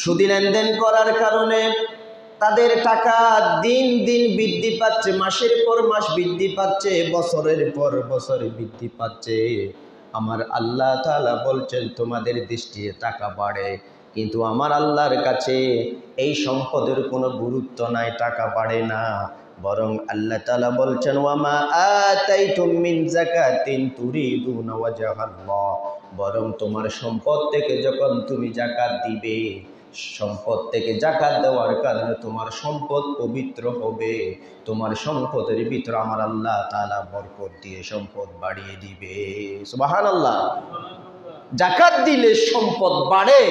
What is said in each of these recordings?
সুদি লেনদেন করার কারণে তাদের টাকা দিন দিন বৃদ্ধি পাচ্ছে, মাসের পর মাস বৃদ্ধি পাচ্ছে, বছরের পর বছর বৃদ্ধি পাচ্ছে। আমার আল্লাহ তাআলা বলছেন তোমাদের দৃষ্টিতে টাকা বাড়ে, কিন্তু আমার আল্লাহর কাছে এই সম্পদের কোনো গুরুত্ব নাই, টাকা বাড়ে না। বরং আল্লাহ তাআলা বলছেন ওয়ামা আতাইতুম মিন যাকাতিন তুরিদুনা ওয়াজহাল্লাহ, বরং তোমার সম্পদ থেকে যখন তুমি যাকাত দিবে, সম্পদ থেকে যাকাত দেওয়ার কারণে তোমার সম্পদ পবিত্র হবে, তোমার সম্পদের ভিতরে আমার আল্লাহ তাআলা বরকত দিয়ে সম্পদ বাড়িয়ে দিবে। সুবহানাল্লাহ। যাকাত দিলে সম্পদ বাড়ে,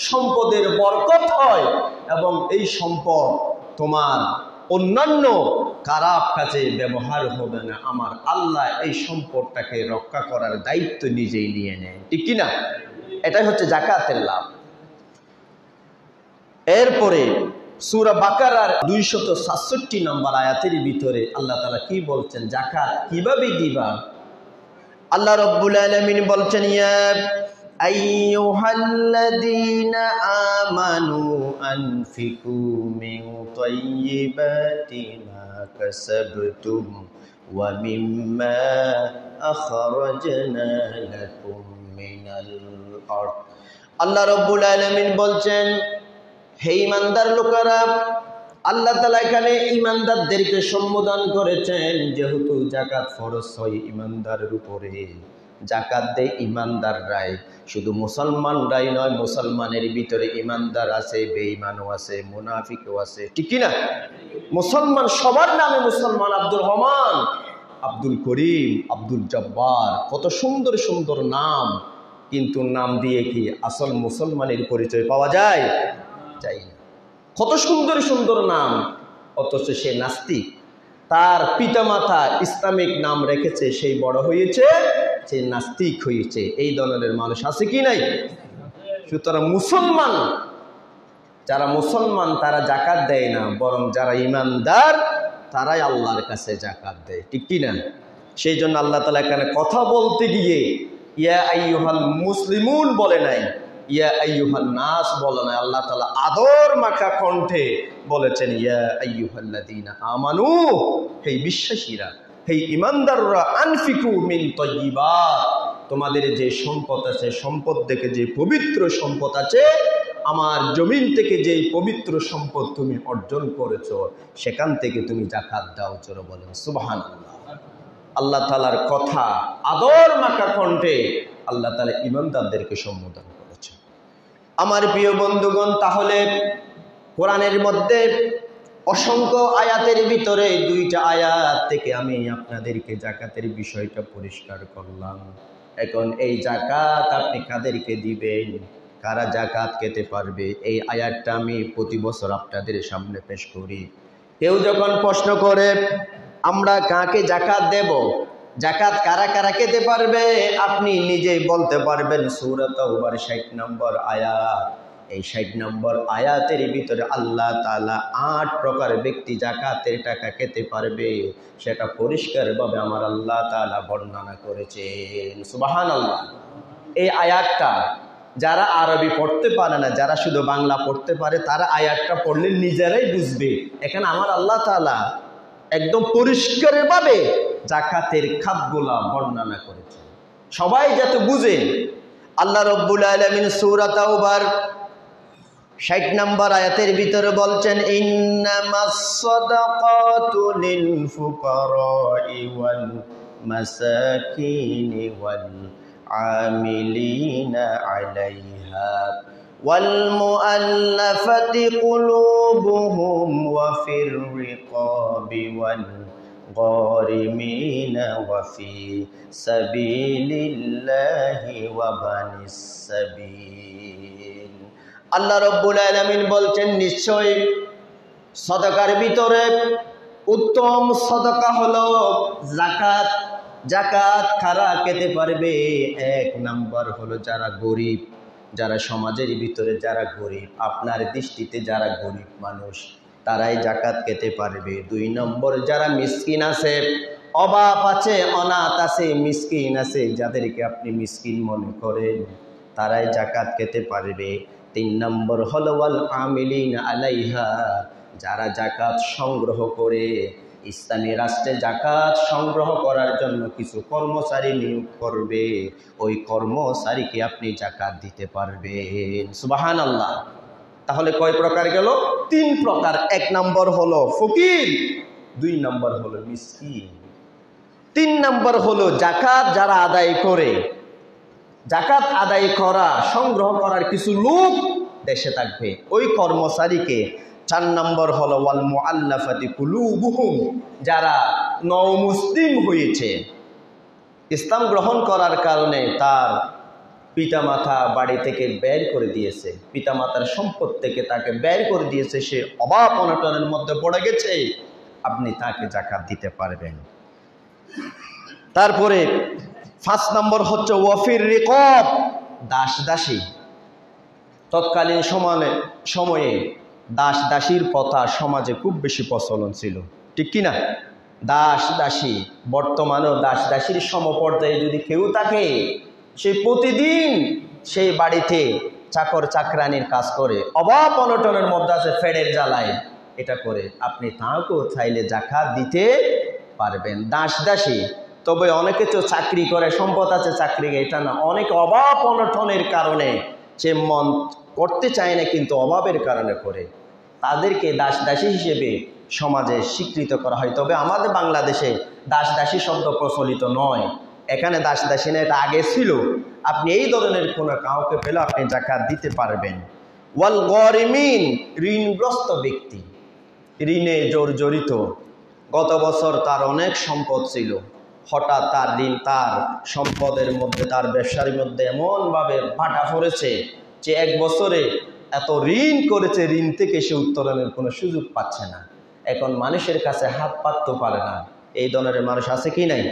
সম্পদের বরকত হয়, এবং এই সম্পদ তোমার অন্যান্য খারাপ কাজে ব্যবহার হবে না। আমার আল্লাহ এই সম্পদটাকে রক্ষা করার দায়িত্ব নিজেই নিয়ে নেন, ঠিক কিনা? এটাই হচ্ছে যাকাতের লাভ। এরপরে সূরা বাকারার 267 নম্বর আয়াতের ভিতরে আল্লাহ তাআলা কি বলছেন, যাকাত কিভাবে দিবা? আল্লাহ রাব্বুল আলামিন বলছেন ইয়া আইয়ুহাল্লাযীনা আমানু আনফিকু মিন তাইয়্যিবাতি মা কাসাবতুম ওয়া মিম্মা আখরাজনা লাকুম মিনাল আরদ। আল্লাহ রাব্বুল আলামিন বলছেন হে ঈমানদার লোকেরা, আল্লাহ তাআলা এখানে ঈমানদারদেরকে সম্বোধন করেছেন, যেহেতু যাকাত ফরজ হয় ঈমানদারের উপরে। যাকাত দেয় ঈমানদাররাই, শুধু মুসলমানরাই নয়, মুসলমানের ভিতরে ঈমানদার আছে, বেঈমানও আছে, মুনাফিকও আছে, ঠিক কি না? মুসলমান সবার নামে মুসলমান, আব্দুর রহমান, আব্দুল করিম, আব্দুল জব্বার, কত সুন্দর সুন্দর নাম, কিন্তু নাম দিয়ে কি আসল মুসলমানের পরিচয় পাওয়া যায়? চাই না। কত সুন্দর সুন্দর নাম, অথচ সে নাস্তিক। তার পিতামাতা ইসলামিক নাম রেখেছে, সেই বড় হয়েছে, সে নাস্তিক হয়েছে। এই ধরনের মানুষ আছে কি নাই? সুতরাং মুসলমান, যারা মুসলমান তারা যাকাত দেয় না, বরং যারা ঈমানদার তারাই আল্লাহর কাছে যাকাত দেয়, ঠিক কি না? সেই জন্য আল্লাহ তাআলা এখানে কথা বলতে গিয়ে ইয়া আইয়ুহাল মুসলিমুন বলে নাই, ইয়া আইয়ুহান নাস বলে নাই। আল্লাহ তাআলা আদর মাখা কণ্ঠে বলেছেন ইয়া আইয়ুহাল্লাযীনা আমানু, হে বিশ্বাসীরা, হে ঈমানদাররা, আনফিকু মিন তাইয়্যিবাত, তোমাদের যে সম্পদ আছে, সম্পদ থেকে যে পবিত্র সম্পদ আছে, আমার জমিন থেকে যে পবিত্র সম্পদ তুমি অর্জন করেছো, সেখান থেকে তুমি যাকাত দাও। জোরে বলেন সুবহানাল্লাহ। আল্লাহ তাআলার কথা আদর মাখা কণ্ঠে আল্লাহ তাআলা ঈমানদারদেরকে সম্বোধন করেছেন। আমার প্রিয় বন্ধুগণ, তাহলে কোরআনের মধ্যে অসংখ্য আয়াতের ভিতরে 2টা আয়াত থেকে আমি আপনাদেরকে যাকাতের বিষয়টা পরিষ্কার করলাম। এখন এই যাকাত আপনি কাদেরকে দিবেন, কারা যাকাত খেতে পারবে, এই আয়াতটা আমি প্রতি বছর আপনাদের সামনে পেশ করি। কেউ যখন প্রশ্ন করে আমরা কাকে যাকাত দেব, যাকাত কারা কারা খেতে পারবে, আপনি নিজেই বলতে পারবেন সূরা তাওবার 60 নম্বর আয়াত। এই 60 নম্বর আয়াতের ভিতরে আল্লাহ তাআলা 8 প্রকার ব্যক্তি যাকাতের টাকা খেতে পারবে, সেটা পরিষ্কারভাবে আমার আল্লাহ তাআলা বর্ণনা করেছেন। সুবহানাল্লাহ। এই আয়াতটা যারা আরবি পড়তে পারে না, যারা শুধু বাংলা পড়তে পারে, তারা আয়াতটা পড়লে নিজেরাই বুঝবে এখানে আমার আল্লাহ তাআলা একদম পরিষ্কারভাবে যাকাতের খাতগুলা বর্ণনা করেছেন, সবাই যাতে বুঝে। আল্লাহ রাব্বুল আলামিন সূরা তাওবার 60 নম্বর আয়াতের ভিতরে বলছেন ইন্নামাস সাদাকাতু লিল ফুকারাই ওয়াল মাসাকিনি ওয়াল আমিলিনা আলাইহা ওয়াল মুআল্লাফাতি কুলুবুহুম ওয়া ফির রিকাবি ওয়াল গারিমিনা ওয়া ফি সাবিলিল্লাহি ওয়া বানিস সাবিল। আল্লাহ রাব্বুল আলামিন বলছেন নিশ্চয় সদকার ভিতরে উত্তম সদকা হলো যাকাত। যাকাত কারা খেতে পারবে? 1 নাম্বার হলো যারা গরিব, যারা সমাজের ভিতরে যারা গরিব, আপনার দৃষ্টিতে যারা গরিব মানুষ, তারাই যাকাত খেতে পারবে। 2 নম্বর যারা মিসকিন আছে, অভাব আছে, অনাথ আছে, মিসকিন আছে, যাদেরকে আপনি মিসকিন মনে করেন, তারাই যাকাত খেতে পারবে। 3 নম্বর হলো ওয়াল আমিলিনা আলাইহা, যারা যাকাত সংগ্রহ করে, ইসলামী রাষ্ট্রে যাকাত সংগ্রহ করার জন্য কিছু কর্মচারী নিয়োগ করবে, ওই কর্মচারীকে আপনি যাকাত দিতে পারবেন। সুবহানাল্লাহ। তাহলে কয় প্রকার গেল? 3 প্রকার। 1 নম্বর হলো ফকির, 2 নম্বর হলো মিসকিন, 3 নম্বর হলো যাকাত যারা আদায় করে। যাকাত আদায় করা, সংগ্রহ করার কিছু লোক দেশে থাকবে, ওই কর্মচারীকে। 4 নম্বর হলো ওয়াল মুআল্লাফাতি কুলুবুহুম, যারা নও মুসলিম হয়েছে, ইসলাম গ্রহণ করার কারণে তার পিতামাতা বাড়ি থেকে বের করে দিয়েছে, পিতামাতার সম্পদ থেকে তাকে বের করে দিয়েছে, সে অভাব অনটনের মধ্যে পড়ে গেছে, আপনি তাকে যাকাত দিতে পারবেন। তারপরে 5 নম্বর হচ্ছে ওয়াফির রিকাব, দাস দাসী। তৎকালীন সময়ে দাস দাসীর প্রথা সমাজে খুব বেশি প্রচলন ছিল, ঠিক কিনা? দাস দাসী, বর্তমানেও দাস দাসীর সমপর্যায়ে যদি কেউ থাকে, সে প্রতিদিন সেই বাড়িতে চাকর চাকরানির কাজ করে, অভাব অনটনের মধ্যে আছে, ফেডের জ্বালায় এটা করে, আপনি তাকেও চাইলে যাকাত দিতে পারবেন। দাস দাসী, তবে অনেকে তো চাকরি করে, সম্পদ আছে, চাকরি, এটা না, অনেক অভাব অনটনের কারণে সে মন করতে চায় না, কিন্তু অভাবের কারণে করে, তাদেরকে দাস দাসী হিসেবে সমাজে স্বীকৃত করা হয়। তবে আমাদের বাংলাদেশে দাস দাসী শব্দ প্রচলিত নয়, এখানে দাস দাসী না, এটা আগে ছিল। আপনি এই ধরনের কোনো কাউকে পেলে আপনি যাকাত দিতে পারবেন। ওয়াল গরিমিন, ঋণগ্রস্ত ব্যক্তি, ঋণে জর্জরিত, গত বছর তার অনেক সম্পদ ছিল, হঠাৎ তার ঋণ, তার সম্পদের মধ্যে, তার ব্যবসার মধ্যে এমনভাবে ভাটা পড়েছে যে 1 বছরে এত ঋণ করেছে, ঋণ থেকে সে উত্তোলনের কোনো সুযোগ পাচ্ছে না, এখন মানুষের কাছে হাত পাততে পারে না। এই ধরনের মানুষ আছে কি নাই?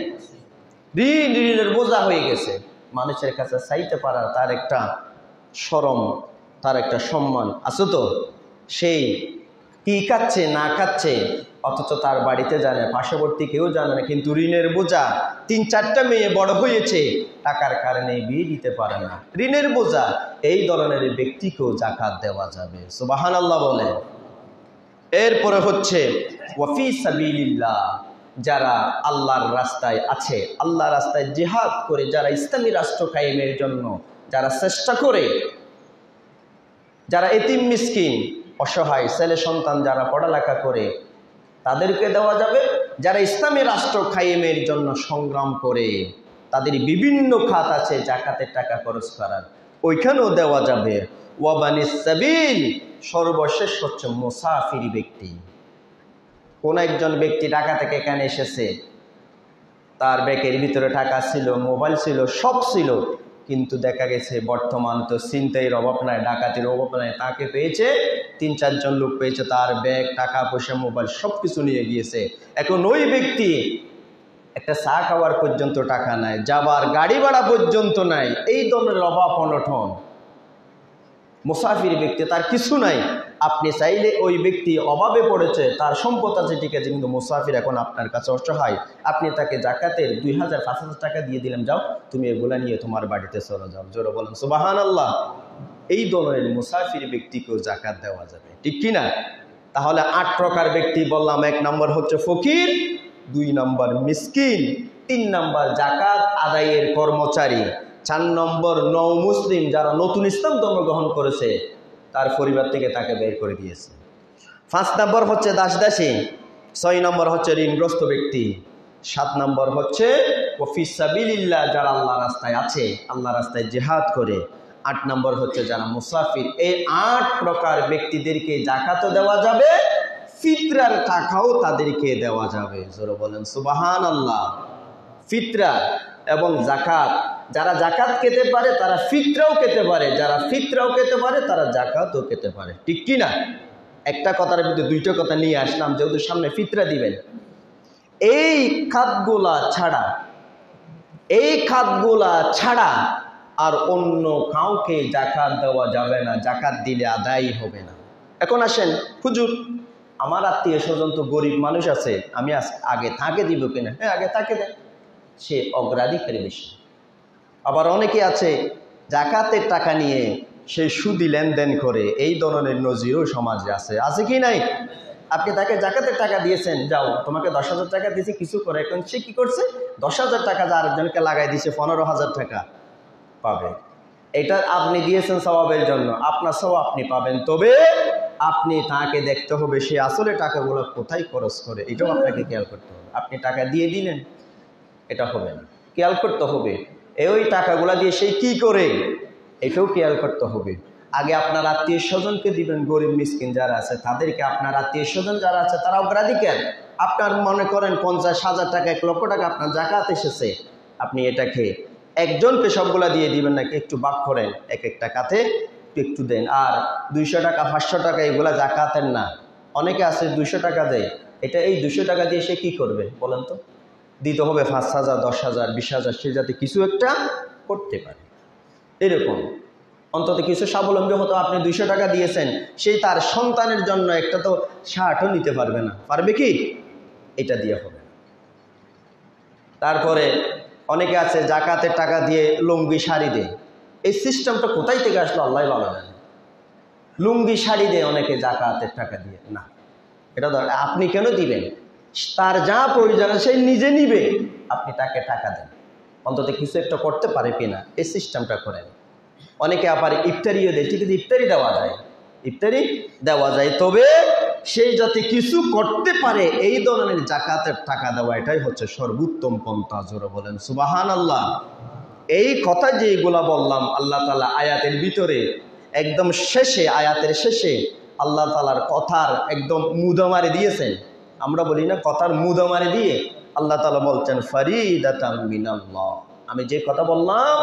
ঋণের বোঝা হয়ে গেছে, মানুষের কাছে চাইতে পারার তার একটা শরম, তার একটা সম্মান আছে, তো সেই কি খাচ্ছে না খাচ্ছে, অথচ তার বাড়িতে জানে, পার্শ্ববর্তী কেউ জানে না, কিন্তু ঋণের বোঝা। 3-4টা মেয়ে বড় হয়েছে, টাকার কারণে বিয়ে দিতে পারে না, ঋণের বোঝা। এই ধরনের ব্যক্তিকেও যাকাত দেওয়া যাবে। সুবহানাল্লাহ বলে। এরপরে হচ্ছে ওয়াফি সাবিলিল্লাহ, যারা আল্লাহর রাস্তায় আছে, আল্লাহর রাস্তায় জিহাদ করে, যারা ইসলামী রাষ্ট্র কায়েমের জন্য যারা চেষ্টা করে, যারা এতিম মিসকিন অসহায় ছেলে সন্তান যারা পড়ালেখা করে, তাদেরকে দেওয়া যাবে। যারা ইসলামী রাষ্ট্র কায়েমের জন্য সংগ্রাম করে, তাদের বিভিন্ন খাত আছে যাকাতের টাকা খরচ করার, ওইখানেও দেওয়া যাবে। ওয়াবানিস সাবিল, সর্বশেষ হচ্ছে মুসাফির ব্যক্তি। কোন একজন ব্যক্তি ঢাকা থেকে এখানে এসেছে, তার ব্যাগের ভিতরে টাকা ছিল, মোবাইল ছিল, সব ছিল, কিন্তু দেখা গেছে বর্তমান তো ছিনতাইয়ের অভাব নাই, ডাকাতির অভাব নাই, তাকে পেয়েছে 3-4 জন লোক পেয়েছে, তার ব্যাগ, টাকা পয়সা, মোবাইল সব কিছু নিয়ে গিয়েছে। এখন ওই ব্যক্তি একটা চা খাওয়ার পর্যন্ত টাকা নাই, যাবার গাড়ি ভাড়া পর্যন্ত নাই, এই ধরনের অভাব অনটন। মুসাফির ব্যক্তি, তার কিছু নাই, আপনি চাইলে ওই ব্যক্তি অভাবে পড়েছে, তার সম্পদ আছে ঠিক আছে, কিন্তু মুসাফির এখন আপনার কাছে অসহায়, আপনি তাকে যাকাতের 2000-5000 টাকা দিয়ে দিলেন, যাও তুমি এগুলা নিয়ে তোমার বাড়িতে চলে যাও। জোরে বলেন সুবহানাল্লাহ। এই ধরনের মুসাফির ব্যক্তিকেও যাকাত দেওয়া যাবে, ঠিক কিনা? তাহলে 8 প্রকার ব্যক্তি বললাম। 1 নম্বর হচ্ছে ফকির, 2 নম্বর মিসকিন, 3 নম্বর যাকাত আদায়ের কর্মচারী, 4 নম্বর নও মুসলিম, যারা নতুন ইসলাম ধর্ম গ্রহণ করেছে, তার পরিবার থেকে তাকে বের করে দিয়েছে। 5 নম্বর হচ্ছে দাস দাসী, 6 নম্বর হচ্ছে ঋণগ্রস্ত ব্যক্তি, 7 নম্বর হচ্ছে ওয়াফি সাবিলিল্লাহ, যারা আল্লাহ রাস্তায় আছে, আল্লাহ রাস্তায় জিহাদ করে, 8 নম্বর হচ্ছে যারা মুসাফির। এই 8 প্রকার ব্যক্তিদেরকে যাকাতও দেওয়া যাবে, ফিতরার টাকাও তাদেরকে দেওয়া যাবে। জোরে বলেন সুবহানাল্লাহ। ফিতরা এবং যাকাত, যারা যাকাত খেতে পারে তারা ফিতরাও খেতে পারে, যারা ফিতরাও খেতে পারে তারা যাকাতও খেতে পারে, ঠিক কিনা? একটা কথার ভিতরে 2টা কথা নিয়ে আসলাম, যেহেতু সামনে ফিতরা দিবেন। এই খাতগুলা ছাড়া আর অন্য কাউকে যাকাত দেওয়া যাবে না, যাকাত দিলে আদায় হবে না। এখন আসেন, হুজুর আমার আত্মীয় স্বজন তো গরিব মানুষ আছে, আমি আগে তাকে দিব কিনা? হ্যাঁ, আগে তাকে দেন, সে অগ্রাধিকারী বেশি। আবার অনেকে আছে যাকাতের টাকা নিয়ে সেই সুদি লেনদেন করে, এই ধরনের নজিরও সমাজে আছে কি নাই? আপনি তাকে জাকাতের টাকা দিয়েছেন, যাও তোমাকে 10,000 টাকা দিয়েছি কিছু করে, এখন সে কি করছে 10,000 টাকা যা আরেকজনকে লাগাই দিয়েছে 15,000 টাকা পাবে। এটা আপনি দিয়েছেন সওয়াবের জন্য, আপনার সওয়াব আপনি পাবেন, তবে আপনি তাকে দেখতে হবে সে আসলে টাকাগুলো কোথায় খরচ করে, এটাও আপনাকে খেয়াল করতে হবে। আপনি টাকা দিয়ে দিলেন, এটা হবে না, খেয়াল করতে হবে ওই টাকাগুলা দিয়ে সে কি করে, এটাও খেয়াল করতে হবে। আগে আপনার আত্মীয় স্বজনকে দিবেন, গরিব মিসকিন যারা আছে তাদেরকে, আপনার আত্মীয় স্বজন যারা আছে তারা অগ্রাধিকার। আপনার মনে করেন 50,000 টাকা 1 লক্ষ টাকা আপনার জাকাত এসেছে, আপনি এটাকে একজনকে সবগুলা দিয়ে দিবেন নাকি, একটু ভাগ করেন, এক এক টাকাতে একটু দেন। আর 200 টাকা 500 টাকা এগুলা জাকাতের না। অনেকে আছে 200 টাকা দেয়, এটা এই 200 টাকা দিয়ে সে কি করবে বলেন তো? দিতে হবে 5,000 10,000 20,000, সে যাতে কিছু একটা করতে পারে। এরকম অন্তত কিছু স্বাবলম্বী হতো। আপনি 200 টাকা দিয়েছেন, সেই তার সন্তানের জন্য একটা তো শার্টও নিতে পারবে না, পারবে কি? এটা দিয়ে হবে। তারপরে অনেকে আছে জাকাতের টাকা দিয়ে লুঙ্গি শাড়ি দেয়, এই সিস্টেমটা কোথায় থেকে আসলো আল্লাহ ভালো জানে। লুঙ্গি শাড়ি দেয় অনেকে জাকাতের টাকা দিয়ে, না এটা আপনি কেন দিবেন? তার যা প্রয়োজন সে নিজে নিবে, আপনি তাকে টাকা দেন, অন্তত কিছু একটা করতে পারে কিনা এই সিস্টেমটা করেন। অনেকে আবার ইফতারিও দেয়, ঠিক আছে ইফতারি দেওয়া যায়, তবে সেই যাতে কিছু করতে পারে এই ধরনের জাকাতের টাকা দেওয়া, এটাই হচ্ছে সর্বোত্তম পন্থা। জোরে বলেন সুবহানাল্লাহ। এই কথা যেগুলা বললাম আল্লাহ তাআলা আয়াতের ভিতরে একদম শেষে, আয়াতের শেষে আল্লাহ তাআলার কথার একদম মুদামারি দিয়েছেন। আমরা বলি না কথার মুদামারি দিয়ে আল্লাহ তাআলা বলছেন ফারিদাতাম মিনাল্লাহ। আমি যে কথা বললাম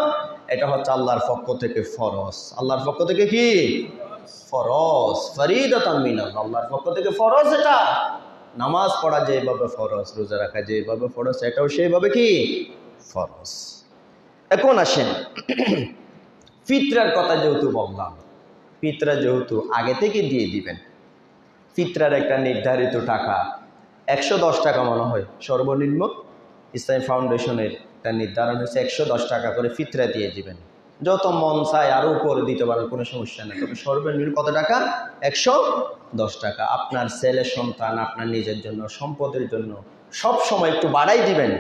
এটা হচ্ছে আল্লাহর পক্ষ থেকে ফরজ। আল্লাহর পক্ষ থেকে কি ফরজ, ফারিদাতাম মিনাল্লাহ, আল্লাহর পক্ষ থেকে ফরজ। এটা নামাজ পড়া যেভাবে ফরজ, রোজা রাখা যেভাবে ফরজ, এটাও সেইভাবে কি ফরজ। এখন আসেন ফিতরার কথা যেহেতু বললাম, ফিতরা যেহেতু আগে থেকে দিয়ে দিবেন, ফিতরার একটা নির্ধারিত টাকা 110 টাকা মনে হয় সর্বনিম্ন, ইসলামী ফাউন্ডেশনের একটা নির্ধারণ হয়েছে 110 টাকা করে ফিতরা দিয়ে দিবেন। যত মন চায় আরও উপরে দিতে পারেন, কোনো সমস্যা নেই, তবে সর্বনিম্ন কত টাকা? 110 টাকা। আপনার ছেলে সন্তান, আপনার নিজের জন্য, সম্পদের জন্য সব সময় একটু বাড়াই দিবেন,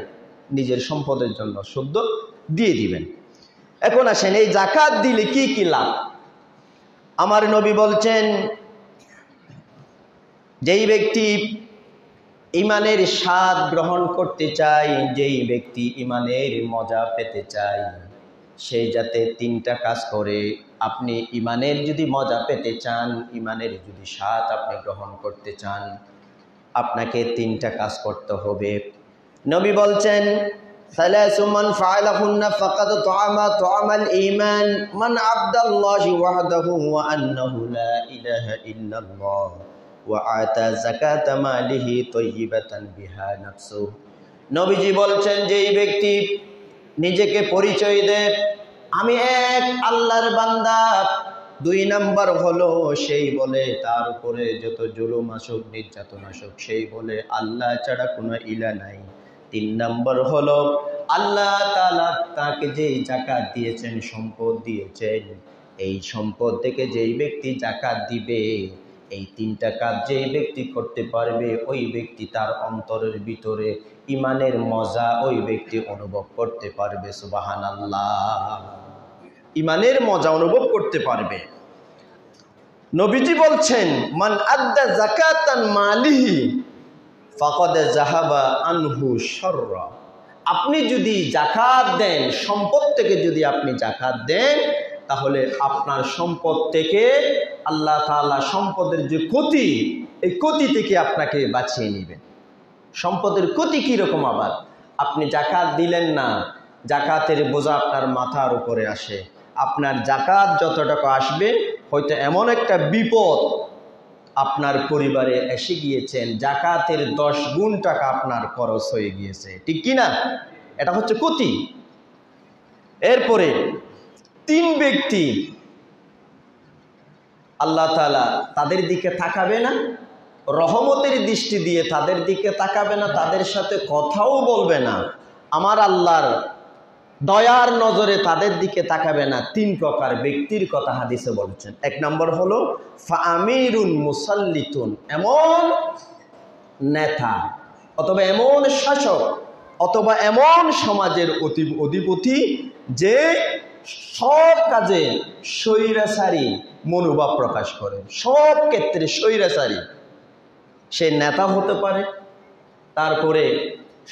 নিজের সম্পদের জন্য শুদ্ধ দিয়ে দিবেন। এখন আসেন এই জাকাত দিলে কি কি লাভ? আমার নবী বলছেন যেই ব্যক্তি ইমানের স্বাদ গ্রহণ করতে চায়, যেই ব্যক্তি ইমানের মজা পেতে চায়, সেই যাতে 3টা কাজ করে। আপনি ইমানের যদি মজা পেতে চান, ইমানের যদি স্বাদ আপনি গ্রহণ করতে চান, আপনাকে 3টা কাজ করতে হবে। নবী বলছেন সালাসু মান ফাআলাহুন্না ফাকাদ তুআমা তুআমাল ঈমান মান আবদাল্লাহি ওয়াহদাহু ওয়া আন্নাহু লা ইলাহা ইল্লাল্লাহ ওয়া আতা যাকাতা মালিহি তাইয়িবাতান বিহা নাফসু। নবীজি বলছেন যে এই ব্যক্তি নিজেকে পরিচয় দেয় আমি এক আল্লাহর বান্দা, 2 নাম্বার হলো সেই বলে তার উপরে যত জুলুম আসুক নির্যাতন আসুক সেই বলে আল্লাহ ছাড়া কোনো ইলা নাই। 3 নাম্বার হলো আল্লাহ তাআলা তাকে যে যাকাত দিয়েছেন, সম্পদ দিয়েছেন, এই সম্পদ থেকে যেই ব্যক্তি যাকাত দিবে, এই 3টা কাজ যেই ব্যক্তি করতে পারবে ওই ব্যক্তি তার অন্তরের ভিতরে ইমানের মজা ওই ব্যক্তি অনুভব করতে পারবে। সুবহানাল্লাহ, ইমানের মজা অনুভব করতে পারবে। নবীজি বলছেন মান আদ্দা যাকাতান মালিহি ফাকাদ যাহাবা আনহু শাররা। আপনি যদি যাকাত দেন, সম্পদ থেকে যদি আপনি যাকাত দেন, তাহলে আপনার সম্পদ থেকে আল্লাহ তাআলা সম্পদের যে ক্ষতি, এই ক্ষতি থেকে আপনাকে বাঁচিয়ে নেবেন। সম্পদের ক্ষতি কীরকম? আবার আপনি যাকাত দিলেন না, যাকাতের বোঝা আপনার মাথার উপরে আসে, আপনার যাকাত যত টাকা আসবে হয়তো এমন একটা বিপদ আপনার পরিবারে এসে গিয়েছেন, যাকাতের 10 গুণ টাকা আপনার খরচ হয়ে গিয়েছে, ঠিক কি না? এটা হচ্ছে ক্ষতি। এরপরে 3 ব্যক্তি আল্লাহ তাআলা তাদের দিকে তাকাবে না, রহমতের দৃষ্টি দিয়ে তাদের দিকে তাকাবে না, তাদের সাথে কথাও বলবে না। আমার আল্লাহর দয়ার নজরে তাদের দিকে তাকাবে না। 3 প্রকার ব্যক্তির কথা হাদিসে বলেছেন। 1 নম্বর হলো ফাআমিরুন মুসাল্লিতুন, এমন নেতা অথবা এমন শাসক অথবা এমন সমাজের অধিপতি যে সব কাজে স্বৈরাচারী মনোভাব প্রকাশ করে, সব ক্ষেত্রে স্বৈরাচারী। সে নেতা হতে পারে, তারপরে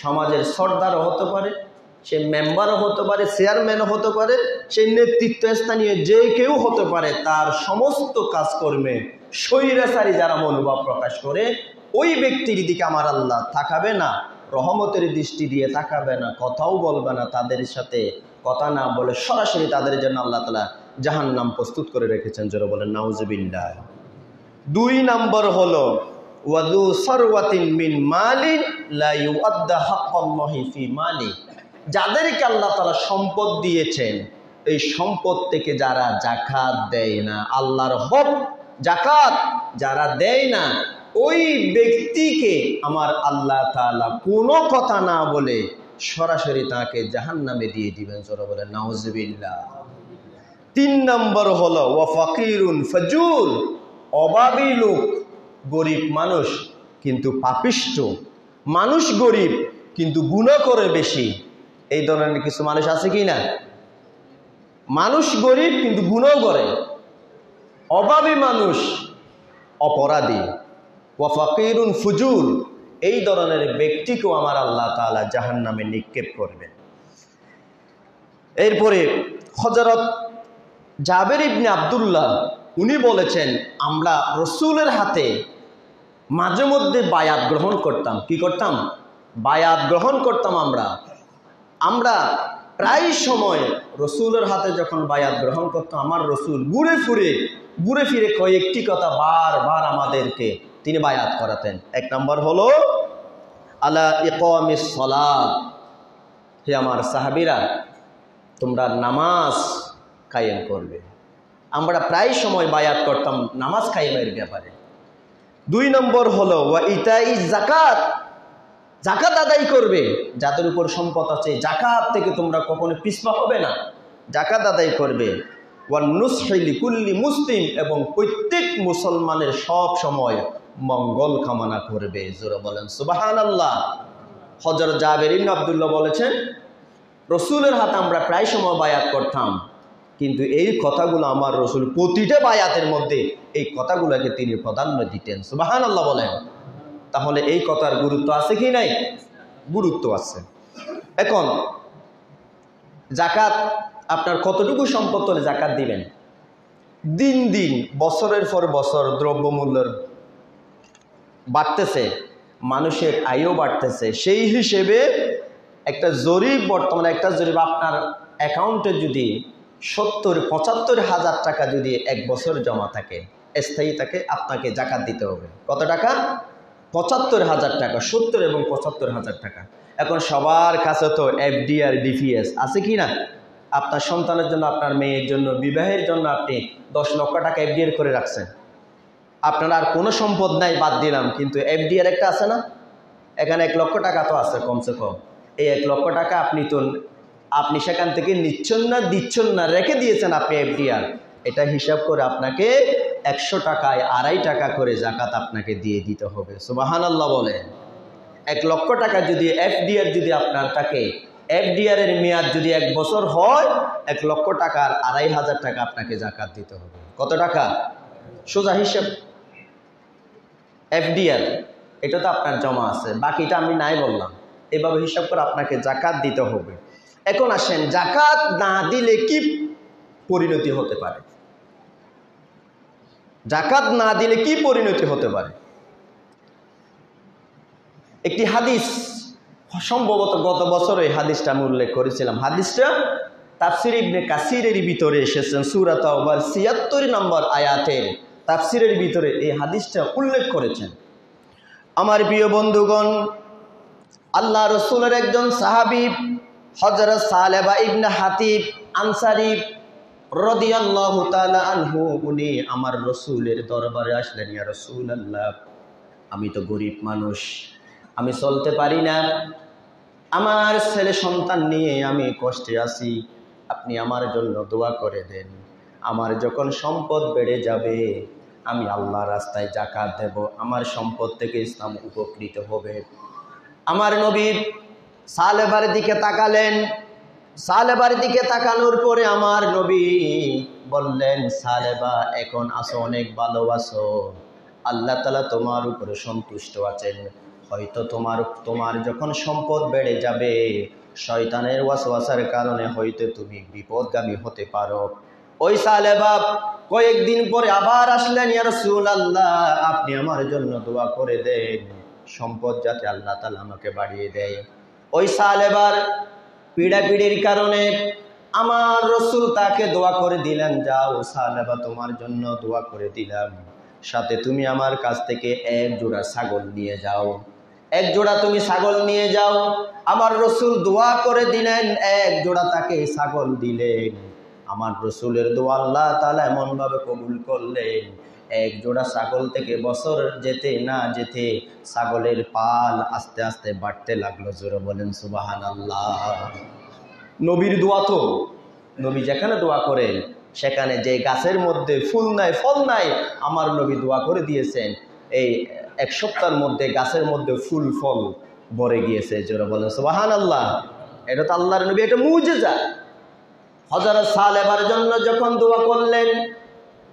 সমাজের সর্দারও হতে পারে, সে মেম্বারও হতে পারে, চেয়ারম্যানও হতে পারে, সে নেতৃত্ব স্থানীয় যে কেউ হতে পারে। তার সমস্ত কাজকর্মে স্বৈরাচারী যারা মনোভাব প্রকাশ করে, ওই ব্যক্তির দিকে আমার আল্লাহ তাকাবে না, রহমতের দৃষ্টি দিয়ে তাকাবে না, কথাও বলবে না। তাদের সাথে কথা না বলে সরাসরি তাদের জন্য আল্লাহ তাআলা জাহান্নাম প্রস্তুত করে রেখেছেন। যারা বলেন নাউজুবিল্লাহ। 2 নম্বর হলো ওয়াদু সারওয়াতিন মিন মালিন লা ইউআদ্দা হাক্কাল্লাহি ফি মালি, যাদেরকে আল্লাহ তাআলা সম্পদ দিয়েছেন, এই সম্পদ থেকে যারা যাকাত দেয় না, আল্লাহর হক যাকাত যারা দেয় না, ওই ব্যক্তিকে আমার আল্লাহ তাআলা কোনো কথা না বলে সরাসরি তাকে জাহান্নামে দিয়ে দিবেন। যারা বলেন নাউজুবিল্লাহ। 3 নম্বর হলো ওয়া ফাকিরুন ফাজুর, অভাবী লোক, গরিব মানুষ কিন্তু পাপিষ্ঠ, মানুষ গরিব কিন্তু গুনাহ করে বেশি। এই ধরনের কিছু মানুষ আছে কি না? মানুষ গরিব কিন্তু গুনাহ করে, অভাবী মানুষ অপরাধী। ওয়া ফাকিরুন ফুজুর, এই ধরনের ব্যক্তিকেও আমার আল্লাহ তাআলা জাহান্নামে নিক্ষেপ করবেন। এরপরে হযরত জাবের ইবনে আব্দুল্লাহ উনি বলেছেন, আমরা রসুলের হাতে মাঝে মধ্যে বায়াত গ্রহণ করতাম। কি করতাম? বায়াত গ্রহণ করতাম। আমরা প্রায় সময় রসুলের হাতে যখন বায়াত গ্রহণ করতাম, আমার রসুল ঘুরে ফিরে কয়েকটি কথা বারবার আমাদেরকে তিনি বায়াত করাতেন। 1 নম্বর হলো আলা ইকামিস সালাত, হে আমার সাহাবীরা, তোমরা নামাজ কায়েম করবে। আমরা প্রায় সময় বায়াত করতাম নামাজ কায়েমের ব্যাপারে। 2 নম্বর হলো ওয়া ইতাইজ যাকাত, যাকাত আদায় করবে। যাদের উপর সম্পদ আছে, যাকাত থেকে তোমরা কখনো পিছপা হবে না, যাকাত আদায় করবে। ওয়া নুসহি লিকুল্লি মুসলিম, এবং প্রত্যেক মুসলমানের সব সময় মঙ্গল কামনা করবে। জোরে বলেন সুবহানাল্লাহ। হযরত জাবের ইবনে আব্দুল্লাহ বলেছেন, রসুলের হাতে আমরা প্রায় সময় বায়াত করতাম, কিন্তু এই কথাগুলো আমার রসুল প্রতিটা বায়াতের মধ্যে এই কথাগুলোকে তিনি প্রাধান্য দিতেন। সুবহানাল্লাহ বলেন। তাহলে এই কথার গুরুত্ব আছে কি নাই? গুরুত্ব আছে। এখন যাকাত, আপনার কতটুকু সম্পদ হলে যাকাত দিবেন? দিন দিন বছরের পর বছর দ্রব্যমূল্যের বাড়তেছে, মানুষের আয়ও বাড়তেছে। সেই হিসেবে একটা জরিপ, বর্তমানে একটা জরিপ, আপনার অ্যাকাউন্টে যদি ৭০-৭৫ হাজার টাকা যদি 1 বছর জমা থাকে, স্থায়ী থাকে, আপনাকে যাকাত দিতে হবে। কত টাকা? ৭৫,০০০ টাকা। ৭০ এবং ৭৫,০০০ টাকা। এখন সবার কাছে তো এফডি আর ডিপিএস আছে কি না? আপনার সন্তানের জন্য, আপনার মেয়ের জন্য, বিবাহের জন্য আপনি 10 লক্ষ টাকা এফডিআর করে রাখছেন। আপনার আর কোনো সম্পদ নাই, বাদ দিলাম, কিন্তু এফডিআর একটা আছে না? এখানে 1 লক্ষ টাকা তো আছে কমসে কম। এই 1 লক্ষ টাকা আপনি সেখান থেকে নিচ্ছেন না, দিচ্ছেন না, রেখে দিয়েছেন আপনি এফডিআর। এটা হিসাব করে আপনাকে 100 টাকায় 2.5 টাকা করে যাকাত আপনাকে দিয়ে দিতে হবে। সুবহানাল্লাহ বলেন। 1 লক্ষ টাকা যদি এফডিআর যদি আপনার থাকে, এফডিআর এর মেয়াদ যদি 1 বছর হয়, 1 লক্ষ টাকার 2,500 টাকা আপনাকে যাকাত দিতে হবে। কত টাকা? সোজা হিসাব। এফডিআর এটা তো আপনার জমা আছে, বাকিটা আমি নাই বললাম। এভাবে হিসাব করে আপনাকে যাকাত দিতে হবে। এখন আসেন, যাকাত না দিলে কি পরিণতি হতে পারে? যাকাত না দিলে কি পরিণতি হতে পারে? একটি হাদিস, সম্ভবত গত বছর এই হাদিসটা আমি উল্লেখ করেছিলাম। হাদিসটা তাফসির ইবনে কাসিরের ভিতরে এসেছেন, সূরা তাওবার ৭৬ নম্বর আয়াতের তাফসিরের ভিতরে এই হাদিসটা উল্লেখ করেছেন। আমার প্রিয় বন্ধুগণ, আল্লাহ রসুলের একজন সাহাবী হযরত সালেবা ইবনে হাতিব আনসারী রাদিয়াল্লাহু তাআলা আনহু, উনি আমার রসুলের দরবারে আসলেন। ইয়া রাসূলুল্লাহ, আমি তো গরিব মানুষ, আমি চলতে পারি না, আমার ছেলে সন্তান নিয়ে আমি কষ্টে আছি, আপনি আমার জন্য দোয়া করে দেন। আমার যখন সম্পদ বেড়ে যাবে আমি আল্লাহর রাস্তায় যাকাত দেব, আমার সম্পদ থেকে ইসলাম উপকৃত হবে। আমার নবী সালেবার দিকে তাকালেন। সালেবার দিকে তাকানোর পরে আমার নবী বললেন, সালেবা এখন আসো, অনেক ভালো আছো, আল্লাহ তাআলা তোমার উপরে সন্তুষ্ট আছেন। হয়তো তোমার যখন সম্পদ বেড়ে যাবে শয়তানের ওয়াসওয়াসার কারণে হয়তো তুমি বিপদগামী হতে পারো। ওই সালেবা কয়েকদিন পরে আবার আসলেন, ইয়া রাসূলুল্লাহ আপনি আমার জন্য দোয়া করে দেন, সম্পদ যাতে আল্লাহ তাআলা আমাকে বাড়িয়ে দেয়। ওই সালেবার পীড়াপিড়ির কারণে আমার রসুল তাকে দোয়া করে দিলেন, যাও সালেবা তোমার জন্য দোয়া করে দিলাম, সাথে তুমি আমার কাছ থেকে এক জোড়া ছাগল নিয়ে যাও, এক জোড়া তুমি ছাগল নিয়ে যাও। আমার রসুল দোয়া করে দিলেন, এক জোড়া তাকে ছাগল দিলেন। আমার রসুলের দোয়া আল্লাহ তাআলা এমনভাবে কবুল করলেন, এক জোড়া ছাগল থেকে বছর যেতে না যেতে ছাগলের পাল আস্তে আস্তে বাড়তে লাগলো। জোরে বলেন সুবহানাল্লাহ। নবীর দোয়া তো, নবী যেখানে দোয়া করেন সেখানে যে গাছের মধ্যে ফুল নাই ফল নাই, আমার নবী দোয়া করে দিয়েছেন এই এক সপ্তাহের মধ্যে গাছের মধ্যে ফুল ফল ভরে গিয়েছে। জোরে বলেন সুবহানাল্লাহ। এটা তো আল্লাহর নবী, এটা মুজিজা। হযরত সালেবার জন্য যখন দোয়া করলেন,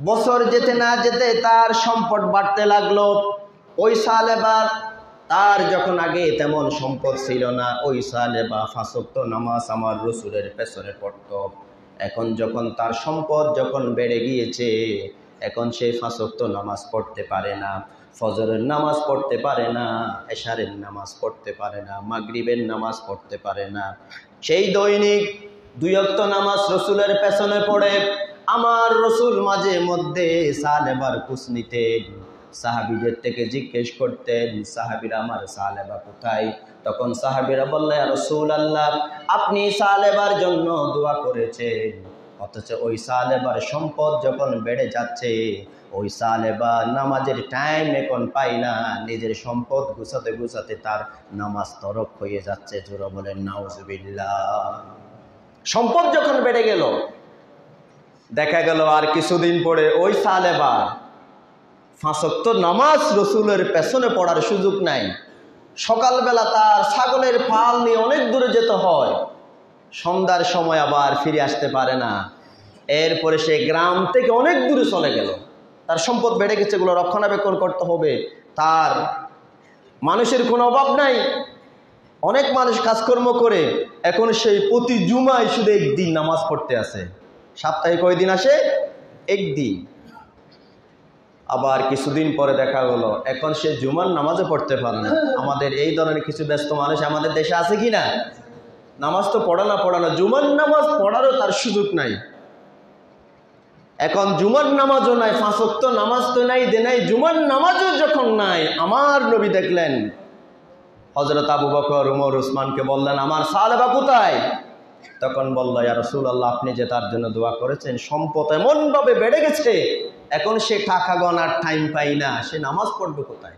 বছর যেতে না যেতে তার সম্পদ বাড়তে লাগলো। ওই সালেবার তার যখন আগে তেমন সম্পদ ছিল না, ওই সালেবা 5 ওয়াক্ত নামাজ আমার রসুলের পেছনে পড়তো। এখন যখন তার সম্পদ যখন বেড়ে গিয়েছে, এখন সে 5 ওয়াক্ত নামাজ পড়তে পারে না, ফজরের নামাজ পড়তে পারে না, এশারের নামাজ পড়তে পারে না, মাগরিবের নামাজ পড়তে পারে না। সেই দৈনিক 2 ওয়াক্ত নামাজ রসুলের পেছনে পড়ে। আমার রসুল মাঝে মধ্যে সালেবার খোঁজ নিতেন, সাহাবীদের থেকে জিজ্ঞেস করতেন, সাহাবীরা আমার সালেবা কোথায়? তখন সাহাবীরা বললেন, ইয়া রাসূলুল্লাহ আপনি সালেবার জন্য দোয়া করেছেন, অথচ ওই সালেবার সম্পদ যখন বেড়ে যাচ্ছে, ওই সালেবা নামাজের টাইম এখন পায় না, নিজের সম্পদ গুছাতে গুছাতে তার নামাজ তরক হয়ে যাচ্ছে। জোরে বলেন নাউজুবিল্লাহ। সম্পদ যখন বেড়ে গেল, দেখা গেল আর কিছুদিন পরে ওই সালেবা 5 ওয়াক্ত নামাজ রসুলের পেছনে পড়ার সুযোগ নাই। সকালবেলা তার ছাগলের পাল নিয়ে অনেক দূরে যেতে হয়, সন্ধ্যার সময় আবার ফিরে আসতে পারে না। এরপরে সে গ্রাম থেকে অনেক দূরে চলে গেল। তার সম্পদ বেড়ে গেছে, এগুলো রক্ষণাবেক্ষণ করতে হবে, তার মানুষের কোনো অভাব নাই, অনেক মানুষ কাজকর্ম করে। এখন সেই প্রতি জুমায় শুধু একদিন নামাজ পড়তে আসে। সপ্তাহে কয়দিন আসে? একদিন। আবার কিছুদিন পরে দেখা গেল এখন সে জুমার নামাজও পড়তে পারে না। আমাদের এই ধরনের কিছু ব্যস্ত মানুষ আমাদের দেশে আছে কি না? নামাজ তো পড়ানো, জুমার নামাজ পড়ারও তার সুযোগ নাই। এখন জুমার নামাজও নাই, 5 ওয়াক্ত নামাজ তো নাই দেনাই, জুমার নামাজও যখন নাই, আমার নবী দেখলেন হযরত আবু বকর, উমর, উসমানকে বললেন, আমার সালেবা কোথায়? তখন বলল, ইয়া রাসূলুল্লাহ আপনি যে তার জন্য দোয়া করেছেন, সম্পদ এমনভাবে বেড়ে গেছে এখন সে টাকা গণার টাইম পায় না, সে নামাজ পড়বে কোথায়?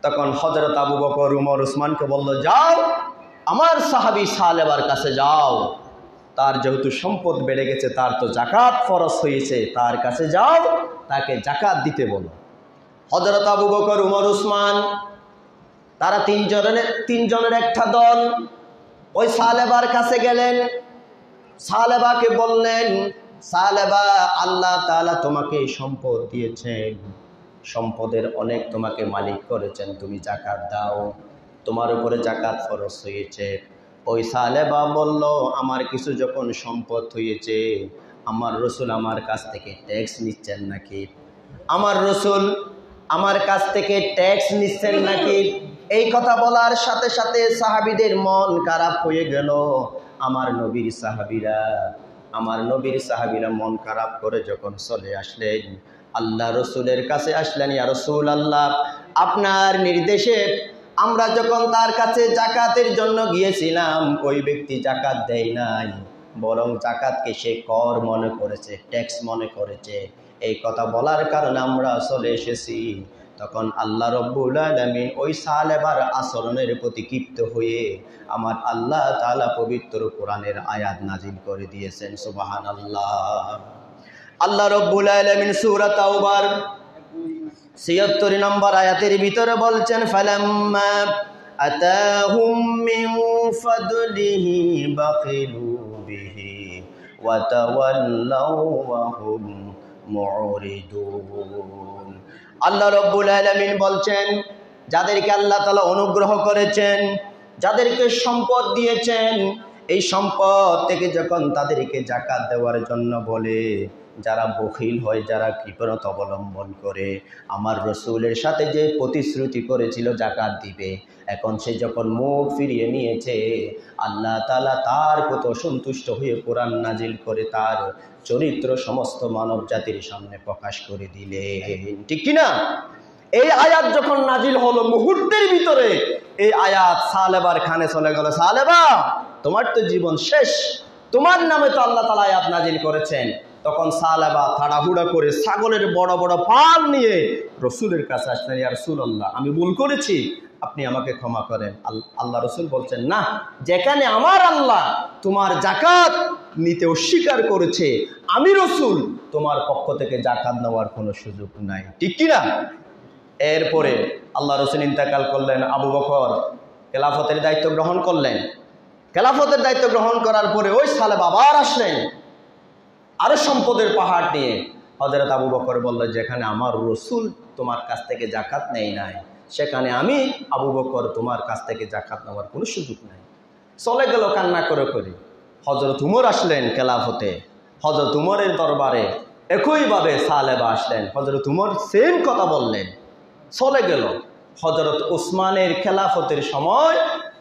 তখন হযরত আবু বকর, উমর, উসমানকে বলল, যাও আমার সাহাবী সালেবার কাছে যাও, তার যেহেতু সম্পদ বেড়ে গেছে, তার তো যাকাত ফরজ হয়েছে, তার কাছে যাও, তাকে যাকাত দিতে বলো। হযরত আবু বকর, উমর, উসমান তারা তিনজনের একটা দল ওই সালেবার কাছে গেলেন। সালেবাকে বললেন, সালেবা আল্লাহ তাআলা তোমাকে সম্পদ দিয়েছেন, সম্পদের অনেক তোমাকে মালিক করেছেন, তুমি যাকাত দাও, তোমার উপরে যাকাত ফরজ হয়েছে। ওই সালেবা বলল, আমার কিছু যখন সম্পদ হয়েছে, আমার রসুল আমার কাছ থেকে ট্যাক্স নিচ্ছেন নাকি? আমার রসুল আমার কাছ থেকে ট্যাক্স নিচ্ছেন নাকি? এই কথা বলার সাথে সাথে সাহাবীদের মন খারাপ হয়ে গেল। আমার নবীর সাহাবীরা মন খারাপ করে যখন চলে আসলেন, আল্লাহ রসুলের কাছে আসলেন, ইয়া রাসূলুল্লাহ আপনার নির্দেশে আমরা যখন তার কাছে যাকাতের জন্য গিয়েছিলাম, ওই ব্যক্তি যাকাত দেয় নাই, বরং যাকাতকে সে কর মনে করেছে, ট্যাক্স মনে করেছে। এই কথা বলার কারণে আমরা চলে এসেছি। তখন আল্লাহ রব্বুল আলামিন ওই সালেবার আচরণের প্রতি ক্ষিপ্ত হয়ে আমার আল্লাহ তাআলা পবিত্র কোরআনের আয়াত নাজিল করে দিয়েছেন। সুবহানাল্লাহ। আল্লাহ রব্বুল আলামিন সূরা তাওবার ৭৬ নম্বর আয়াতের ভিতরে বলছেন, ফালাম্মা আতাহুম মিন ফাদলিহি বাখিলু বিহি ওয়া তাওয়াল্লাউ ওয়া হুম মুরিদুন। আল্লাহ রব্বুল আলামিন বলছেন, যাদেরকে আল্লাহ তাআলা অনুগ্রহ করেছেন, যাদেরকে সম্পদ দিয়েছেন, এই সম্পদ থেকে যখন তাদেরকে যাকাত দেওয়ার জন্য বলে, যারা বখিল হয়, যারা কৃপণতা অবলম্বন করে, আমার রসুলের সাথে যে প্রতিশ্রুতি করেছিল যাকাত দিবে, এখন সে যখন মুখ ফিরিয়ে নিয়েছে, আল্লাহ তাআলা তার কত সন্তুষ্ট হয়ে কোরআন নাজিল করে তার চরিত্র সমস্ত মানব জাতির সামনে প্রকাশ করে দিলেন। ঠিক কিনা? এই আয়াত যখন নাজিল হলো, মুহূর্তের ভিতরে এই আয়াত সালেবার খানে চলে গেল। সালেবা, তোমার তো জীবন শেষ, তোমার নামে তো আল্লাহ তাআলা আয়াত নাজিল করেছেন। তখন সালেবা তাড়াহুড়া করে ছাগলের বড় বড় পাল নিয়ে রসুলের কাছে আসলেন, ইয়া রাসূলুল্লাহ, আমি ভুল করেছি, আপনি আমাকে ক্ষমা করেন। আল্লাহ রসুল বলছেন, না, যেখানে আমার আল্লাহ তোমার যাকাত নিতে অস্বীকার করেছে, আমি রসুল তোমার পক্ষ থেকে যাকাত নেওয়ার কোনো সুযোগ নাই। ঠিক কিনা? এরপরে আল্লাহ রসুল ইন্তেকাল করলেন, আবু বকর খেলাফতের দায়িত্ব গ্রহণ করলেন। খেলাফতের দায়িত্ব গ্রহণ করার পরে ওই সালেবা আবার আসলেন আরো সম্পদের পাহাড় নিয়ে। হযরত আবু বকর বললেন, যেখানে আমার রসুল তোমার কাছ থেকে যাকাত নেই নাই, সেখানে আমি আবু বকর তোমার কাছ থেকে যাকাত নেওয়ার কোনো সুযোগ নাই। চলে গেল কান্না করে করে। হযরত উমর আসলেন খেলাফতে, হযরত উমরের দরবারে একইভাবে সালেবা আসলেন, হযরত উমর সেম কথা বললেন, চলে গেল। হযরত উসমানের খেলাফতের সময়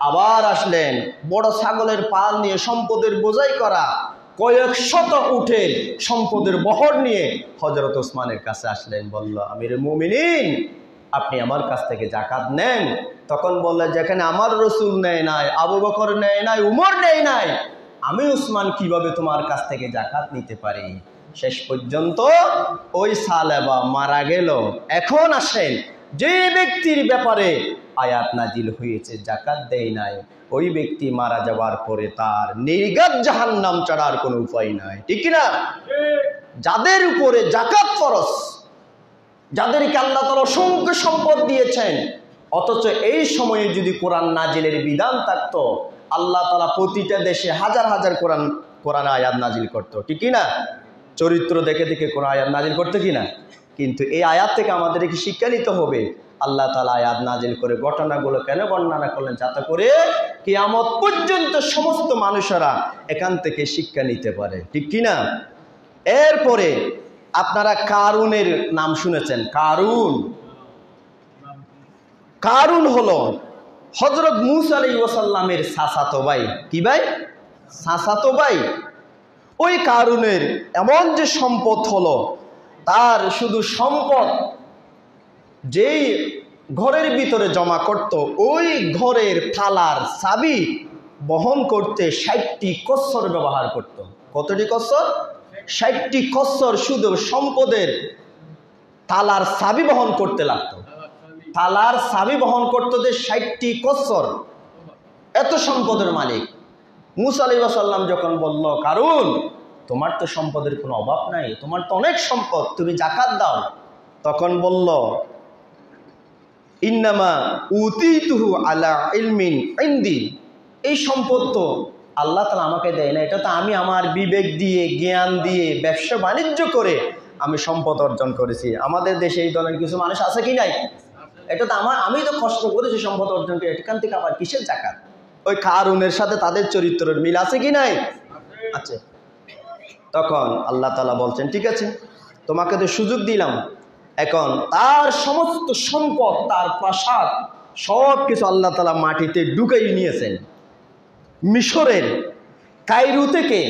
আবার আসলেন, বড় ছাগলের পাল নিয়ে সম্পদের বোঝাই করা কয়েক শত উটের সম্পদের বহর নিয়ে হযরত উসমানের কাছে আসলেন, বলল, আমিরে মুমিনিন, আপনি আমার কাছ থেকে যাকাত নেন। তখন বললেন, যেখানে আমার রসুল নেয় নাই, আবু বকর নেয় নাই, উমর নেয় নাই, আমি উসমান কিভাবে তোমার কাছ থেকে যাকাত নিতে পারি? শেষ পর্যন্ত ওই সালেবা মারা গেল। এখন আসেন, যে ব্যক্তির ব্যাপারে আয়াত নাজিল হয়েছে যাকাত দেয় নাই, ওই ব্যক্তি মারা যাওয়ার পরে তার নির্ঘাত জাহান্নাম ছাড়ার কোনো উপায় নাই। ঠিক না? যাদের উপরে যাকাত ফরজ, যাদেরকে আল্লাহ তাআলা অসংখ্য সম্পদ দিয়েছেন, অথচ এই সময়ে যদি কোরআন নাজিলের বিধান থাকতো, আল্লাহ তাআলা প্রতিটা দেশে হাজার হাজার কোরআন আয়াত নাজিল করতো। ঠিক না? চরিত্র দেখে দেখে কোরআন আয়াত নাজিল করতো কিনা? কিন্তু এই আয়াত থেকে আমাদেরকে শিক্ষা নিতে হবে, আল্লাহ তাআলা আয়াত নাজিল করে ঘটনাগুলো কেন বর্ণনা করলেন, যাতে করে কিয়ামত পর্যন্ত সমস্ত মানুষেরা এখান থেকে শিক্ষা নিতে পারে। ঠিক কিনা? এরপরে আপনারা কারুনের নাম শুনেছেন। কারুন হলো হযরত মূসা আলাইহিস সালামের চাচাতো ভাই। কি ভাই? চাচাতো ভাই। ওই কারুনের এমন যে সম্পদ হলো, তার শুধু সম্পদ যেই ঘরের ভিতরে জমা করত, ওই ঘরের থালার চাবি বহন করতে ৬০টি কচ্ছর ব্যবহার করত। কতটি কচ্ছর? ৬০টি কচ্ছর শুধু সম্পদের থালার চাবি বহন করতে লাগতো। থালার চাবি বহন করতো যে ৬০টি কচ্ছর। এত সম্পদের মালিক। মূসা আলাইহিস সালাম যখন বলল, কারুন, তোমার তো সম্পদের কোনো অভাব নাই, তোমার তো অনেক সম্পদ, তুমি যাকাত দাও। তখন বলল, ইন্নামা উতিতুহু আলা ইলমিন ইনদি, এই সম্পদ তো আল্লাহ তাআলা আমাকে দেয় না, এটা তো আমি আমার বিবেক দিয়ে, জ্ঞান দিয়ে, ব্যবসা বাণিজ্য করে আমি সম্পদ অর্জন করেছি। আমাদের দেশে এই ধরনের কিছু মানুষ আছে কি নাই? এটা তো আমি তো কষ্ট করেছি সম্পদ অর্জন করে, এখান থেকে আবার কিসের যাকাত? ওই কারুনের সাথে তাদের চরিত্রের মিল আছে কি নাই? আছে। তখন আল্লাহ তাআলা বলছেন, ঠিক আছে, তোমাকে তো সুযোগ দিলাম, এখন তার সমস্ত সম্পদ, তার প্রাসাদ সব কিছু আল্লাহ তাআলা মাটিতে ঢুকাই নিয়েছেন। মিশরের কায়রো থেকে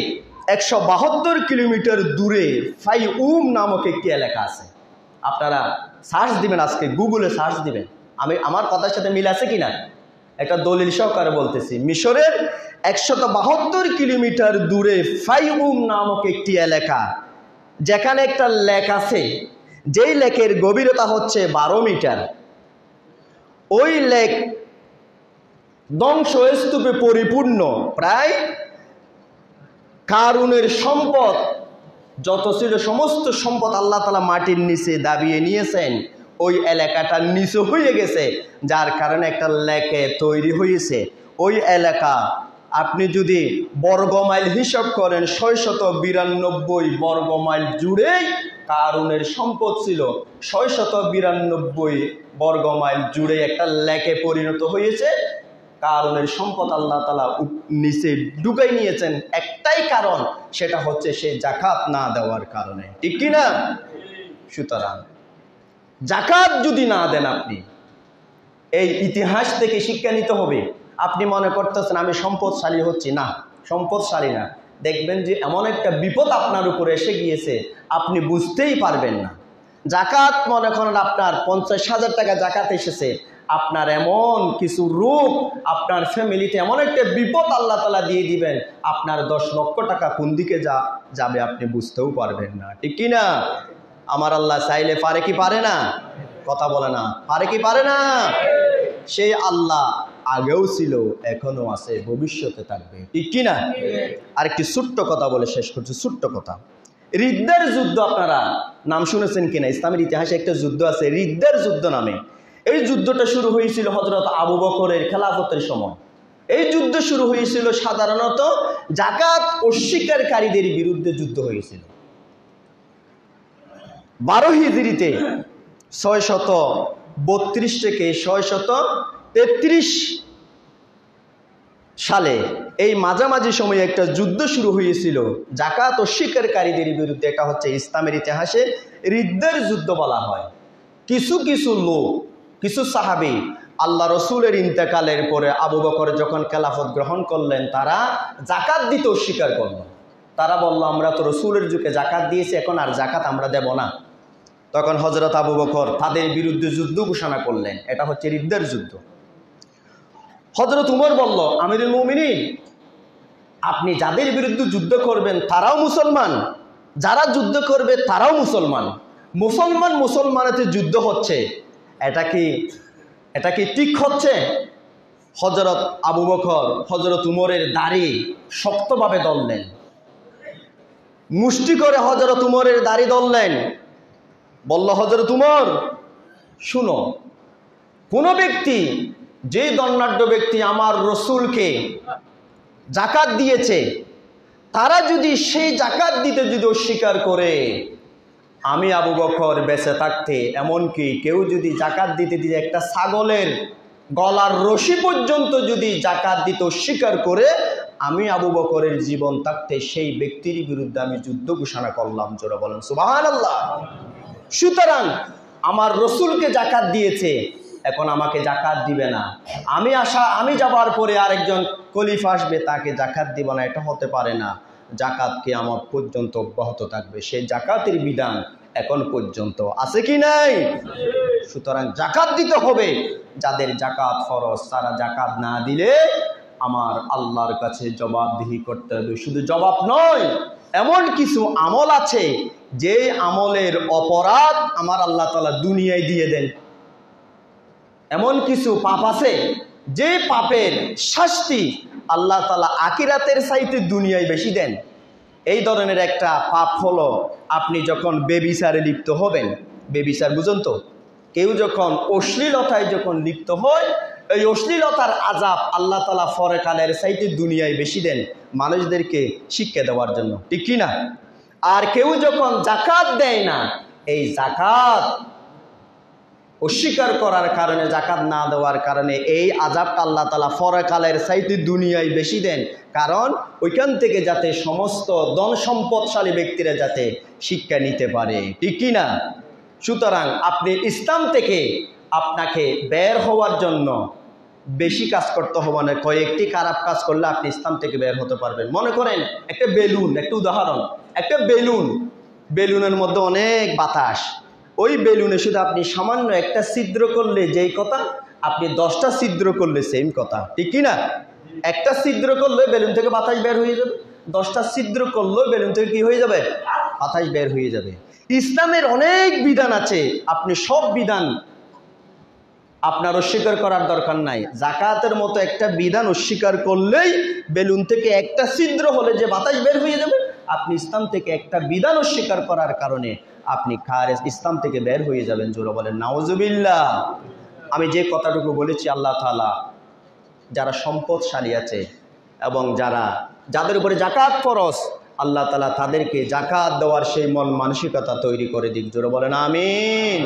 ১৭২ কিলোমিটার দূরে ফাইউম নামক একটি এলাকা আছে। আপনারা সার্চ দিবেন, আজকে গুগলে সার্চ দিবেন, আমার কথার সাথে মিল আছে কিনা একটা দলিল সহকারে বলতেছি। মিশরের ১৭২ কিলোমিটার দূরে ফাইউম নামক একটি এলাকা, যেখানে একটা লেক আছে, যেই লেকের গভীরতা হচ্ছে 12 মিটার, ওই লেক ধ্বংসস্তূপে পরিপূর্ণ। প্রায় কারুনের সম্পদ যত ছিল সমস্ত সম্পদ আল্লাহ তাআলা মাটির নিচে দাবিয়ে নিয়েছেন। ওই এলাকাটা নিচু হয়ে গেছে, যার কারণে একটা লেকে তৈরি হয়েছে। ওই এলাকা আপনি যদি বর্গমাইল হিসাব করেন 692 বর্গমাইল জুড়েই কারুনের সম্পদ ছিল। 692 বর্গমাইল জুড়ে একটা লেকে পরিণত হয়েছে। কারুনের সম্পদ আল্লাহ তাআলা নিচে ঢুকাই নিয়েছেন একটাই কারণ, সেটা হচ্ছে সে যাকাত না দেওয়ার কারণে, ঠিক কি না? সুতরাং যাকাত যদি না দেন, আপনি এই ইতিহাস থেকে শিক্ষা নিতে হবে। আপনি মনে করতেছেন আমি সম্পদশালী হচ্ছি, না, সম্পদশালী না। দেখবেন যে এমন একটা বিপদ আপনার উপরে এসে গিয়েছে, আপনি বুঝতেই পারবেন না। যাকাত মনে করেন আপনার 50,000 টাকা যাকাত এসেছে, আপনার এমন কিছু রূপ, আপনার ফ্যামিলিতে এমন একটা বিপদ আল্লাহ তাআলা দিয়ে দিবেন, আপনার 10 লক্ষ টাকা কোন দিকে যাবে আপনি বুঝতেও পারবেন না, ঠিক কি না? আমার আল্লাহ চাইলে পারে কি পারে না? কথা বলে না, পারে কি পারে না? সেই আল্লাহ আগেও ছিল, এখনো আছে, ভবিষ্যতে থাকবে, ঠিক কি না? আরেকটি ছোট্ট কথা বলে শেষ করছি, ছোট্ট কথা। রিদ্দার যুদ্ধ আপনারা নাম শুনেছেন কিনা? ইসলামের ইতিহাসে একটা যুদ্ধ আছে রিদ্দার যুদ্ধ নামে। এই যুদ্ধটা শুরু হয়েছিল হযরত আবু বকরের খেলাফতের সময়। এই যুদ্ধ শুরু হয়েছিল সাধারণত যাকাত অস্বীকারীদের বিরুদ্ধে যুদ্ধ হয়েছিল। 12 হিজরিতে 632 থেকে 633 সালে এই মাঝামাঝি সময়ে একটা যুদ্ধ শুরু হয়েছিল যাকাত অস্বীকারীদের বিরুদ্ধে। এটা হচ্ছে ইসলামের ইতিহাসে রিদ্দার যুদ্ধ বলা হয়। কিছু কিছু লোক, কিছু সাহাবী আল্লাহ রসুলের ইন্তেকালের পরে আবু বকর যখন খেলাফত গ্রহণ করলেন, তারা যাকাত দিতে অস্বীকার করল। তারা বলল, আমরা তো রসুলের যুগে যাকাত দিয়েছি, এখন আর যাকাত আমরা দেব না। তখন হযরত আবু বকর তাদের বিরুদ্ধে যুদ্ধ ঘোষণা করলেন। এটা হচ্ছে রিদ্দার যুদ্ধ। হযরত উমর বলল, আমিরুল মুমিনিন, আপনি যাদের বিরুদ্ধে যুদ্ধ করবেন তারাও মুসলমান, যারা যুদ্ধ করবে তারাও মুসলমান। মুসলমানেতে যুদ্ধ হচ্ছে, এটা কি ঠিক হচ্ছে? হযরত আবু বকর হযরত উমরের দাড়ি শক্তভাবে ধরলেন, মুষ্টি করে হযরত উমরের দাড়ি ধরলেন। বলল, হযরত উমর, শুনো, কোন ব্যক্তি, যে দণ্ডাঢ্য ব্যক্তি আমার রসুলকে যাকাত দিয়েছে, তারা যদি সেই যাকাত দিতে যদি অস্বীকার করে, আমি আবু বকর বেঁচে থাকতে, এমনকি কেউ যদি যাকাত দিতে দিতে একটা ছাগলের গলার রশি পর্যন্ত যদি যাকাত দিতে অস্বীকার করে, আমি আবু বকরের জীবন থাকতে সেই ব্যক্তির বিরুদ্ধে আমি যুদ্ধ ঘোষণা করলাম। জোরে বলেন সুবহানাল্লাহ। সুতরাং আমার রসুলকে যাকাত দিয়েছে, এখন আমাকে যাকাত দিবে না। আমি যাবার পরে আরেকজন খলিফা আসবে, তাকে যাকাত দিব না, এটা হতে পারে না। যাকাত কিয়ামত পর্যন্ত অব্যাহত থাকবে। সেই যাকাতের বিধান এখন পর্যন্ত আছে কি নাই? সুতরাং যাকাত দিতে হবে। যাদের যাকাত ফরজ, তারা যাকাত না দিলে আমার আল্লাহর কাছে জবাবদিহি করতে হবে। শুধু জবাব নয়, এমন কিছু আমল আছে যে আমলের অপরাধ আমার আল্লাহ তাআলা দুনিয়ায় দিয়ে দেন। এমন কিছু পাপ আছে যে পাপের শাস্তি আল্লাহ তাআলা আখিরাতের চাইতে দুনিয়ায় বেশি দেন। এই ধরনের একটা পাপ হলো, আপনি যখন বেবিচারে লিপ্ত হবেন, বেবিচার বুঝুন তো, কেউ যখন অশ্লীলতায় যখন লিপ্ত হয়, এই অশ্লীলতার আযাব আল্লাহ তাআলা পরকালের চাইতে দুনিয়ায় বেশি দেন মানুষদেরকে শিক্ষা দেওয়ার জন্য, ঠিক কি না? আর কেউ যখন যাকাত দেয় না, এই যাকাত অস্বীকার করার কারণে, যাকাত না দেওয়ার কারণে এই আযাবটা আল্লাহ তাআলা পরকালের চাইতে দুনিয়ায় বেশি দেন। কারণ ওইখান থেকে যাতে সমস্ত ধন সম্পদশালী ব্যক্তিরা যাতে শিক্ষা নিতে পারে, ঠিক কি না? সুতরাং আপনি ইসলাম থেকে আপনাকে বের হওয়ার জন্য বেশি কাজ করতে হবে না। কয়েকটি খারাপ কাজ করলে আপনি ইসলাম থেকে বের হতে পারবেন। মনে করেন একটা বেলুন, একটা উদাহরণ, একটা বেলুনের মধ্যে অনেক বাতাস, ওই বেলুনে শুধু আপনি সামান্য একটা ছিদ্র করলে যেই কথা, আপনি 10টা ছিদ্র করলে সেম কথা, ঠিক কি না? একটা ছিদ্র করলে বেলুন থেকে বাতাস বের হয়ে যাবে, 10টা ছিদ্র করলে বেলুন থেকে কি হয়ে যাবে? বাতাস বের হয়ে যাবে। ইসলামের অনেক বিধান আছে, আপনি সব বিধান আপনার অস্বীকার করার দরকার নাই। জাকাতের মতো একটা বিধান অস্বীকার করলেই বেলুন থেকে একটা ছিদ্র হলে যে বাতাস বের হয়ে যাবে, আপনি ইসলাম থেকে একটা বিধান অস্বীকার করার কারণে আপনি খারেজ, ইসলাম থেকে বের হয়ে যাবেন। জোরে বলেন নাউজুবিল্লাহ। আমি যে কথাটুকু বলেছি, আল্লাহ তাআলা যারা সম্পদশালী আছে এবং যাদের উপরে জাকাত ফরজ, আল্লাহ তাআলা তাদেরকে জাকাত দেওয়ার সেই মন মানসিকতা তৈরি করে দিক। জোরে বলেন আমিন।